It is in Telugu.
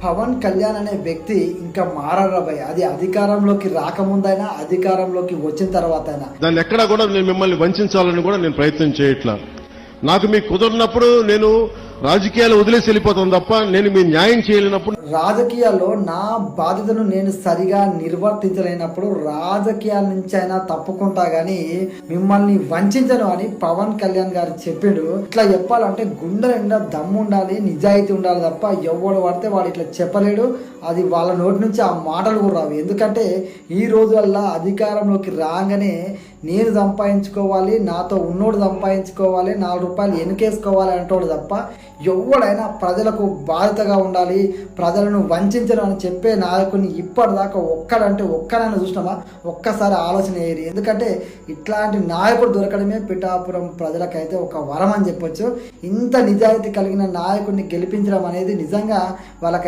పవన్ కళ్యాణ్ అనే వ్యక్తి ఇంకా మారరాబాయ్. అది అధికారంలోకి రాకముందైనా అధికారంలోకి వచ్చిన తర్వాత అయినా దాన్ని ఎక్కడా కూడా నేను మిమ్మల్ని వంచాలని కూడా నేను ప్రయత్నం చేయట్లా. నాకు మీకు కుదరినప్పుడు నేను రాజకీయాలు వదిలేసి వెళ్ళిపోతాను తప్ప నేను మీ న్యాయం చేయలేనప్పుడు, రాజకీయాల్లో నా బాధ్యతను నేను సరిగా నిర్వర్తించలేనప్పుడు రాజకీయాల నుంచి అయినా తప్పుకుంటా గానీ మిమ్మల్ని వంచను అని పవన్ కళ్యాణ్ గారు చెప్పిండు. ఇట్లా చెప్పాలంటే గుండె నిండా దమ్ము ఉండాలి, నిజాయితీ ఉండాలి తప్ప ఎవడు పడితే వాడు ఇట్లా చెప్పలేడు. అది వాళ్ళ నోటి నుంచి ఆ మాటలు కూడా రావు. ఎందుకంటే ఈ రోజుల్లో అధికారంలోకి రాగానే నేను సంపాదించుకోవాలి, నాతో ఉన్నోడు సంపాదించుకోవాలి, 4 రూపాయలు ఎనుకేసుకోవాలి అంటోడు తప్ప ఎవడైనా ప్రజలకు బాధ్యతగా ఉండాలి, ప్రజలను వంచను అని చెప్పే నాయకుని ఇప్పటిదాకా ఒక్కడైనా చూసినామా? ఒక్కసారి ఆలోచన చేయరు. ఎందుకంటే ఇట్లాంటి నాయకుడు దొరకడమే పిఠాపురం ప్రజలకైతే ఒక వరం అని చెప్పొచ్చు. ఇంత నిజాయితీ కలిగిన నాయకుడిని గెలిపించడం అనేది నిజంగా వాళ్ళకి